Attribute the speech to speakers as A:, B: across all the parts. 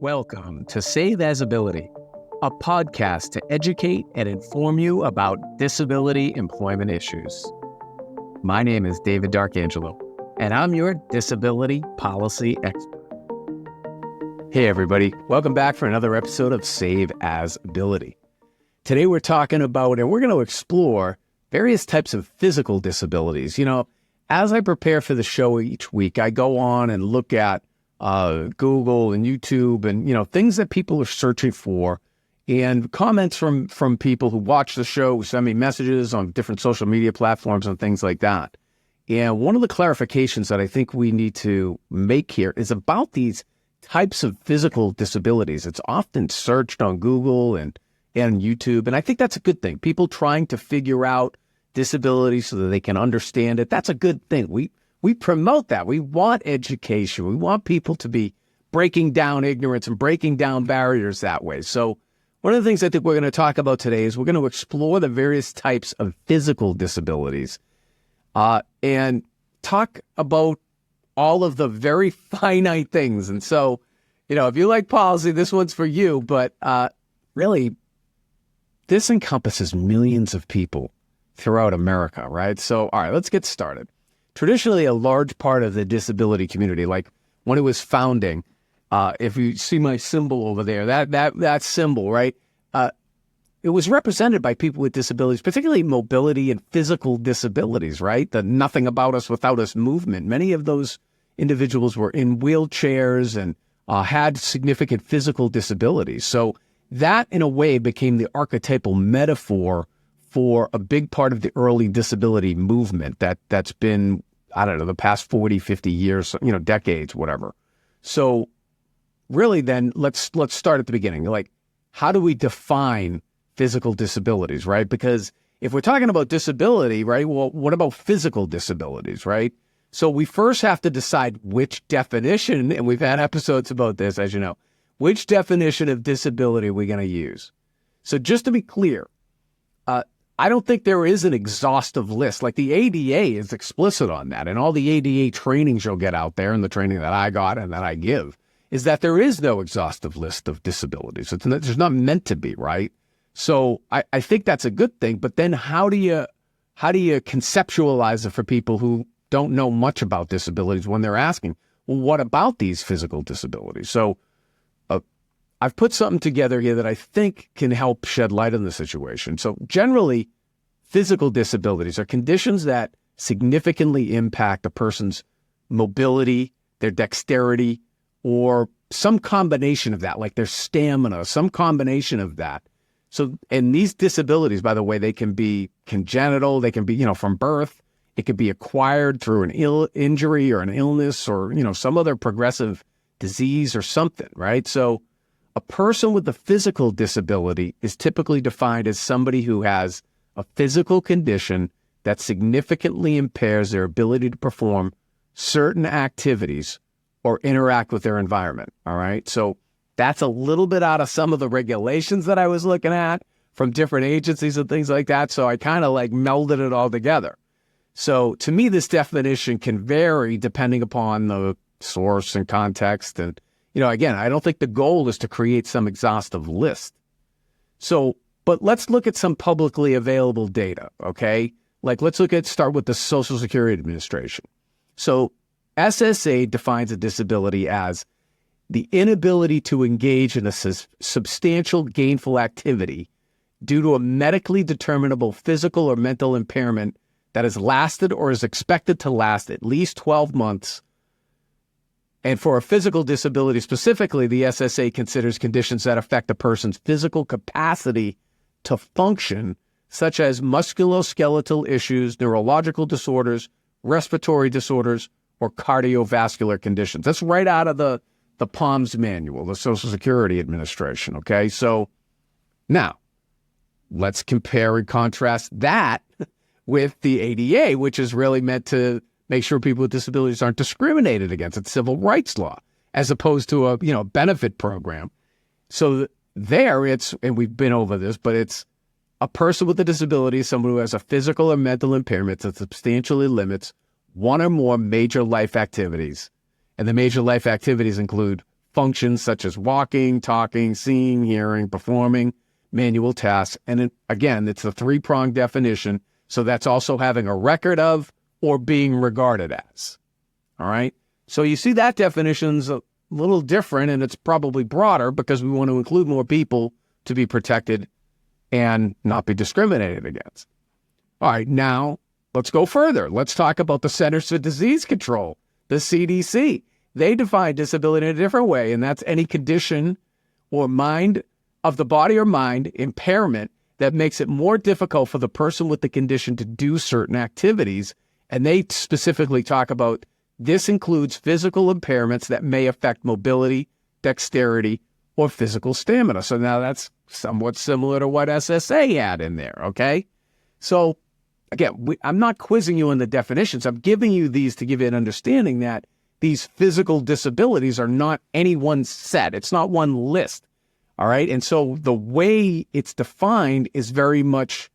A: Welcome to Save As Ability, a podcast to educate and inform you about disability employment issues. My name is David D'Arcangelo, and I'm your disability policy expert. Hey everybody, welcome back for another episode of Save As Ability. Today we're talking about, and we're going to explore various types of physical disabilities. You know, as I prepare for the show each week, I go on and look at Google and YouTube and, things that people are searching for, and comments from people who watch the show, who send me messages on different social media platforms and things like that. And one of the clarifications that I think we need to make here is about these types of physical disabilities. It's often searched on Google and YouTube, and I think that's a good thing. People trying to figure out disability so that they can understand it. That's a good thing. We promote that. We want education. We want people to be breaking down ignorance and breaking down barriers that way. So one of the things I think we're going to talk about today is we're going to explore the various types of physical disabilities and talk about all of the very finite things. And so, if you like policy, this one's for you. But really, this encompasses millions of people throughout America, right? So, all right, let's get started. Traditionally, a large part of the disability community, like when it was founding, if you see my symbol over there, that symbol, right? It was represented by people with disabilities, particularly mobility and physical disabilities, right? The nothing about us without us movement. Many of those individuals were in wheelchairs and had significant physical disabilities. So that, in a way, became the archetypal metaphor for a big part of the early disability movement that's been, the past 40, 50 years, decades, whatever. So really then let's start at the beginning. Like, how do we define physical disabilities, right? Because if we're talking about disability, right, well, what about physical disabilities, right? So we first have to decide which definition, and we've had episodes about this, as you know, which definition of disability are we going to use? So just to be clear, I don't think there is an exhaustive list. Like the ADA is explicit on that, and all the ADA trainings you'll get out there and the training that I got and that I give is that there is no exhaustive list of disabilities. There's not meant to be, right? So I think that's a good thing. But then how do you conceptualize it for people who don't know much about disabilities when they're asking, well, what about these physical disabilities? So I've put something together here that I think can help shed light on the situation. So generally, physical disabilities are conditions that significantly impact a person's mobility, their dexterity, or some combination of that, like their stamina, some combination of that. So, and these disabilities, by the way, they can be congenital, they can be, from birth, it could be acquired through an injury or an illness or, some other progressive disease or something, right? So a person with a physical disability is typically defined as somebody who has a physical condition that significantly impairs their ability to perform certain activities or interact with their environment, all right? So that's a little bit out of some of the regulations that I was looking at from different agencies and things like that, so I kind of melded it all together. So to me, this definition can vary depending upon the source and context. And, again, I don't think the goal is to create some exhaustive list. So, but let's look at some publicly available data, okay? Let's start with the Social Security Administration. So SSA defines a disability as the inability to engage in a substantial gainful activity due to a medically determinable physical or mental impairment that has lasted or is expected to last at least 12 months. And for a physical disability specifically, the SSA considers conditions that affect a person's physical capacity to function, such as musculoskeletal issues, neurological disorders, respiratory disorders, or cardiovascular conditions. That's right out of the POMS manual, the Social Security Administration, okay? So now, let's compare and contrast that with the ADA, which is really meant to make sure people with disabilities aren't discriminated against. It's civil rights law, as opposed to a benefit program. So there it's, and we've been over this, but it's a person with a disability is someone who has a physical or mental impairment that substantially limits one or more major life activities. And the major life activities include functions such as walking, talking, seeing, hearing, performing manual tasks. And again, it's a three-pronged definition. So that's also having a record of or being regarded as. All right. So you see that definition's a little different, and it's probably broader because we want to include more people to be protected and not be discriminated against. All right. Now let's go further. Let's talk about the Centers for Disease Control, the CDC. They define disability in a different way, and that's any condition or mind of the body or mind impairment that makes it more difficult for the person with the condition to do certain activities. And they specifically talk about this includes physical impairments that may affect mobility, dexterity, or physical stamina. So now that's somewhat similar to what SSA had in there, okay? So again, I'm not quizzing you on the definitions. I'm giving you these to give you an understanding that these physical disabilities are not any one set. It's not one list. All right. And so the way it's defined is very much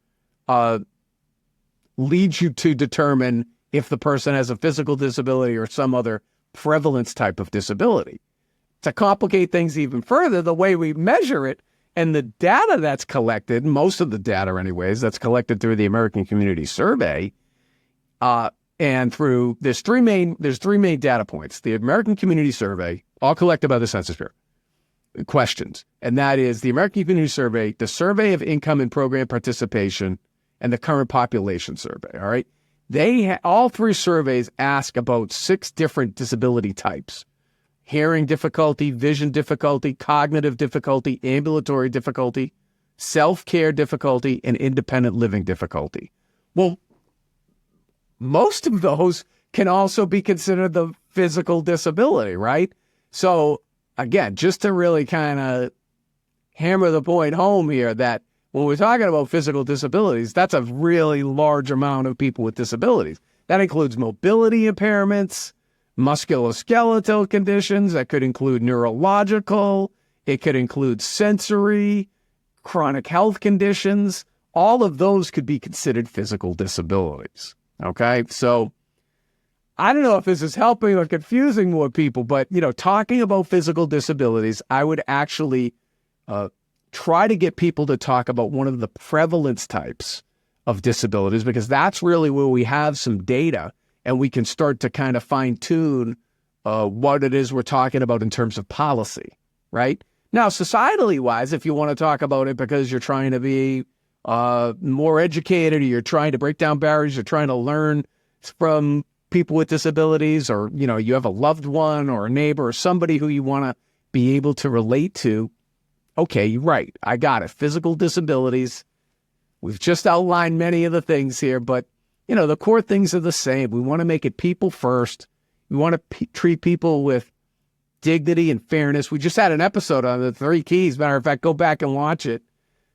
A: leads you to determine if the person has a physical disability or some other prevalence type of disability. To complicate things even further, the way we measure it and the data that's collected, most of the data anyways, that's collected through the American Community Survey, and through, there's three main data points. The American Community Survey, all collected by the Census Bureau. Questions, and that is the American Community Survey, the Survey of Income and Program Participation, and the Current Population Survey. All right, all three surveys ask about 6 different disability types: hearing difficulty, vision difficulty, cognitive difficulty, ambulatory difficulty, self-care difficulty, and independent living difficulty. Well, most of those can also be considered the physical disability, right? So again, just to really kind of hammer the point home here that when we're talking about physical disabilities, that's a really large amount of people with disabilities. That includes mobility impairments, musculoskeletal conditions. That could include neurological. It could include sensory, chronic health conditions. All of those could be considered physical disabilities. Okay, so I don't know if this is helping or confusing more people, but, talking about physical disabilities, I would actually try to get people to talk about one of the prevalence types of disabilities, because that's really where we have some data and we can start to kind of fine tune what it is we're talking about in terms of policy, right? Now, societally wise, if you want to talk about it because you're trying to be more educated, or you're trying to break down barriers, you're trying to learn from people with disabilities, or, you have a loved one or a neighbor or somebody who you want to be able to relate to. Okay, you're right. I got it. Physical disabilities. We've just outlined many of the things here, but, the core things are the same. We want to make it people first. We want to treat people with dignity and fairness. We just had an episode on the 3 keys. Matter of fact, go back and watch it.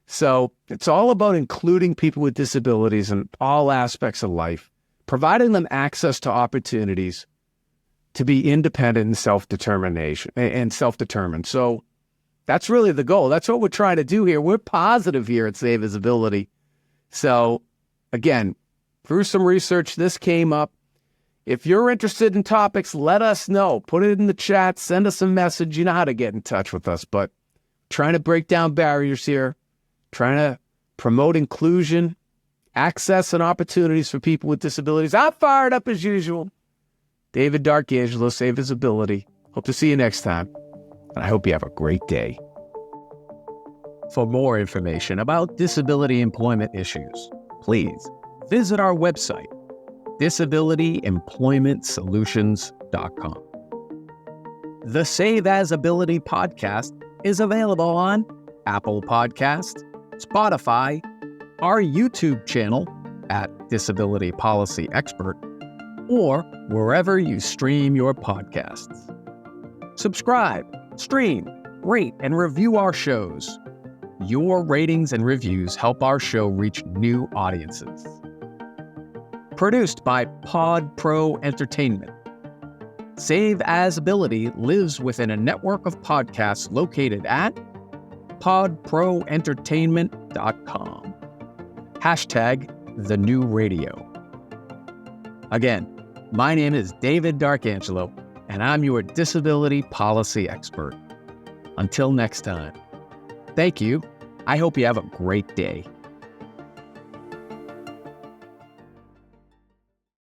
A: So it's all about including people with disabilities in all aspects of life, providing them access to opportunities to be independent and self-determined. So that's really the goal. That's what we're trying to do here. We're positive here at Save Visibility. So again, through some research, this came up. If you're interested in topics, let us know. Put it in the chat. Send us a message. You know how to get in touch with us. But trying to break down barriers here, trying to promote inclusion, access, and opportunities for people with disabilities. I'm fired up as usual. David D'Arcangelo, Save Visibility. Hope to see you next time. And I hope you have a great day. For more information about disability employment issues, please visit our website, disabilityemploymentsolutions.com. The Save As Ability podcast is available on Apple Podcasts, Spotify, our YouTube channel at Disability Policy Expert, or wherever you stream your podcasts. Subscribe, stream, rate, and review our shows. Your ratings and reviews help our show reach new audiences. Produced by Pod Pro Entertainment. Save As Ability lives within a network of podcasts located at podproentertainment.com. #TheNewRadio. Again, my name is David D'Arcangelo, and I'm your disability policy expert. Until next time, thank you. I hope you have a great day.